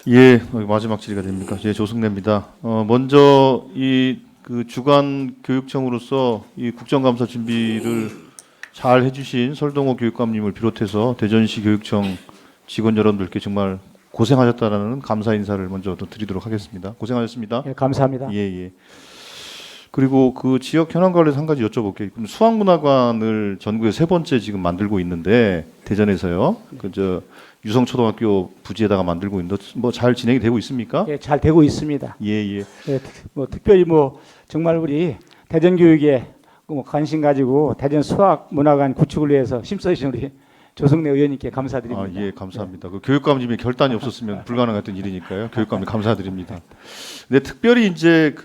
예, 마지막 질의가 됩니까? 예, 조승래입니다. 먼저 이 그 주간 교육청으로서 이 국정감사 준비를 잘 해주신 설동호 교육감님을 비롯해서 대전시 교육청 직원 여러분들께 정말 고생하셨다라는 감사 인사를 먼저 또 드리도록 하겠습니다. 고생하셨습니다. 예, 감사합니다. 예, 예. 그리고 그 지역 현안 관련해서 한 가지 여쭤볼게요. 수학문화관을 전국에 세 번째 지금 만들고 있는데 대전에서요. 그저 유성초등학교 부지에다가 만들고 있는데 뭐 잘 진행이 되고 있습니까? 예, 잘 되고 있습니다. 예, 예. 예, 특별히 정말 우리 대전 교육에 관심 가지고 대전 수학문화관 구축을 위해서 힘써주신 우리 조승래 의원님께 감사드립니다. 아, 예, 감사합니다. 그 교육감님이 결단이 없었으면 불가능했던 일이니까요. 교육감님 감사드립니다. 근데 특별히 이제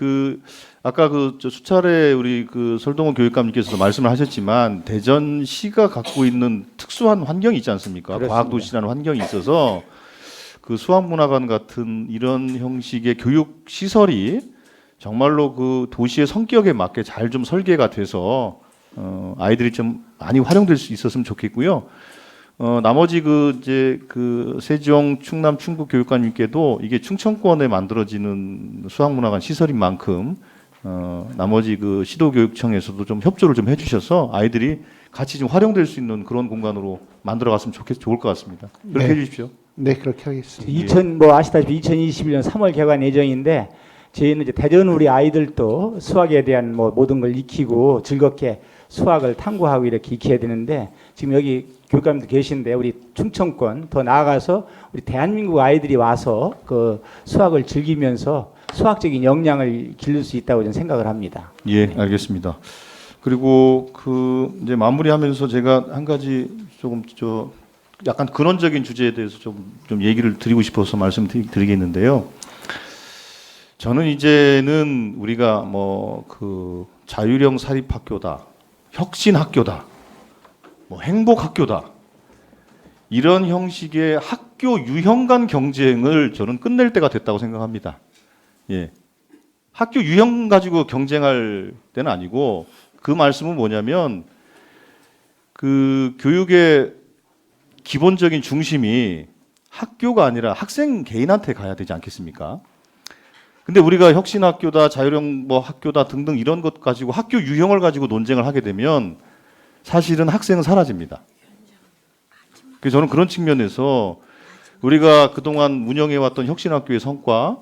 아까 저 수차례 우리 설동호 교육감님께서도 말씀을 하셨지만 대전시가 갖고 있는 특수한 환경이 있지 않습니까? 그렇습니다. 과학도시라는 환경이 있어서 그 수학문화관 같은 이런 형식의 교육 시설이 정말로 그 도시의 성격에 맞게 잘 좀 설계가 돼서 아이들이 좀 많이 활용될 수 있었으면 좋겠고요. 나머지 세종, 충남, 충북 교육관님께도 이게 충청권에 만들어지는 수학문화관 시설인 만큼 나머지 시도교육청에서도 좀 협조를 좀 해주셔서 아이들이 같이 좀 활용될 수 있는 그런 공간으로 만들어갔으면 좋을 것 같습니다. 그렇게 네. 해주십시오. 네, 그렇게 하겠습니다. 2000 아시다시피 2021년 3월 개관 예정인데 저희는 이제 대전 우리 아이들도 수학에 대한 모든 걸 익히고 즐겁게 수학을 탐구하고 이렇게 익혀야 되는데 지금 여기 교육감님도 계신데 우리 충청권 더 나아가서 우리 대한민국 아이들이 와서 그 수학을 즐기면서 수학적인 역량을 기를 수 있다고 저는 생각을 합니다. 예, 알겠습니다. 그리고 이제 마무리하면서 제가 한 가지 조금 약간 근원적인 주제에 대해서 좀 얘기를 드리고 싶어서 말씀드리겠는데요. 저는 이제는 우리가 자율형 사립학교다, 혁신학교다, 행복학교다 이런 형식의 학교 유형 간 경쟁을 저는 끝낼 때가 됐다고 생각합니다. 예. 학교 유형 가지고 경쟁할 때는 아니고 그 말씀은 뭐냐면 교육의 기본적인 중심이 학교가 아니라 학생 개인한테 가야 되지 않겠습니까? 근데 우리가 혁신학교다, 자율형 학교다 등등 이런 것 가지고 학교 유형을 가지고 논쟁을 하게 되면 사실은 학생은 사라집니다. 그래서 저는 그런 측면에서 우리가 그동안 운영해왔던 혁신학교의 성과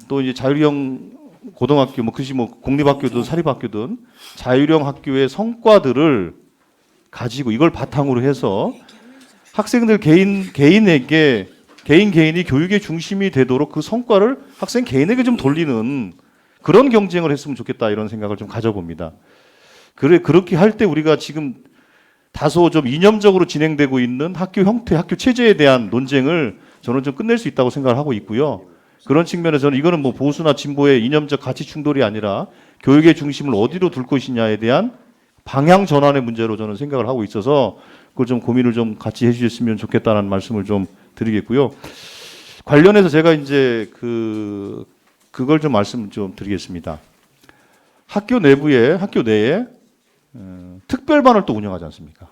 또 이제 자율형 고등학교, 공립학교든 사립학교든 자율형 학교의 성과들을 가지고 이걸 바탕으로 해서 학생들 개인이 교육의 중심이 되도록 그 성과를 학생 개인에게 좀 돌리는 그런 경쟁을 했으면 좋겠다 이런 생각을 좀 가져봅니다. 그렇게 할 때 우리가 지금 다소 좀 이념적으로 진행되고 있는 학교 형태, 학교 체제에 대한 논쟁을 저는 좀 끝낼 수 있다고 생각을 하고 있고요. 그런 측면에서 저는 이거는 보수나 진보의 이념적 가치 충돌이 아니라 교육의 중심을 어디로 둘 것이냐에 대한 방향 전환의 문제로 저는 생각을 하고 있어서 그걸 좀 고민을 좀 같이 해주셨으면 좋겠다는 말씀을 좀 드리겠고요. 관련해서 제가 이제 그걸 좀 말씀 좀 드리겠습니다. 학교 내에 특별반을 또 운영하지 않습니까?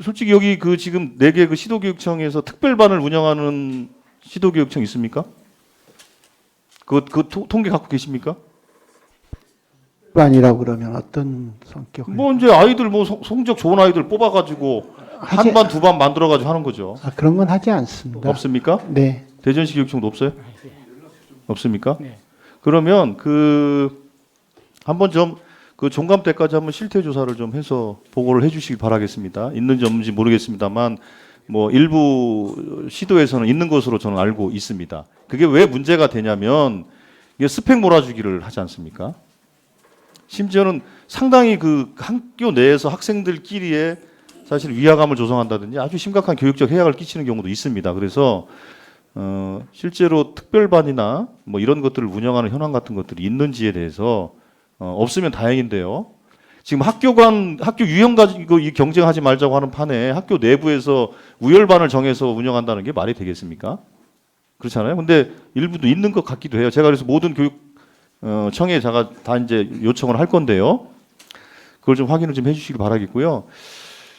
솔직히 여기 지금 4개 시도교육청에서 특별반을 운영하는 시도교육청 있습니까? 통계 갖고 계십니까? 반이라고 그러면 어떤 성격을? 이제 아이들 성적 좋은 아이들 뽑아가지고 한 반, 두 반 만들어가지고 하는 거죠. 그런 건 하지 않습니다. 없습니까? 네. 대전시 교육청도 없어요? 없습니까? 네. 그러면 한번 종감 때까지 한번 실태 조사를 좀 해서 보고를 해주시기 바라겠습니다. 있는지 없는지 모르겠습니다만 일부 시도에서는 있는 것으로 저는 알고 있습니다. 그게 왜 문제가 되냐면 이게 스펙 몰아주기를 하지 않습니까? 심지어는 상당히 학교 내에서 학생들끼리의 사실 위화감을 조성한다든지 아주 심각한 교육적 해악을 끼치는 경우도 있습니다. 그래서 실제로 특별반이나 이런 것들을 운영하는 현황 같은 것들이 있는지에 대해서 없으면 다행인데요. 지금 학교 유형 가지고 이 경쟁하지 말자고 하는 판에 학교 내부에서 우열반을 정해서 운영한다는 게 말이 되겠습니까? 그렇잖아요. 근데 일부도 있는 것 같기도 해요. 제가 그래서 모든 청에 제가 다 이제 요청을 할 건데요. 그걸 좀 확인을 좀 해주시기 바라겠고요.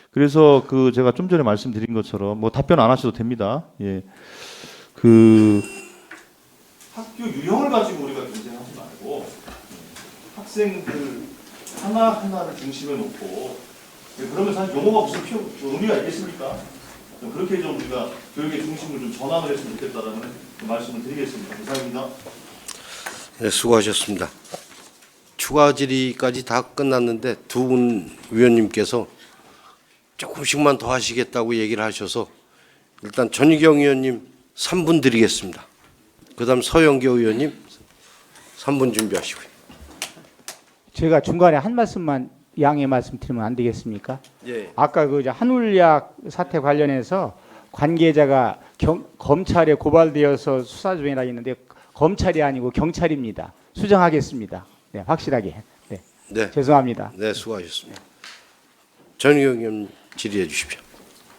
그래서 제가 좀 전에 말씀드린 것처럼 답변 안 하셔도 됩니다. 예. 그 학교 유형을 가지고 우리가 경쟁하지 말고 학생들 하나 하나를 중심에 놓고 그러면 사실 용어가 무슨 의미가 있겠습니까? 그렇게 좀 우리가 교육의 중심을 좀 전환을 했으면 좋겠다라는 말씀을 드리겠습니다. 이상입니다. 네, 수고하셨습니다. 추가 질의까지 다 끝났는데 두 분 위원님께서 조금씩만 더 하시겠다고 얘기를 하셔서 일단 전희경 의원님 3분 드리겠습니다. 그다음 서영교 의원님 3분 준비하시고요. 제가 중간에 한 말씀만 양해 말씀드리면 안 되겠습니까? 예. 아까 그 한울약 사태 관련해서 관계자가 검찰에 고발되어서 수사 중이라 했는데 검찰이 아니고 경찰입니다. 수정하겠습니다. 네, 확실하게. 네, 네. 죄송합니다. 네, 수고하셨습니다. 전희경 의원님 질의해 주십시오.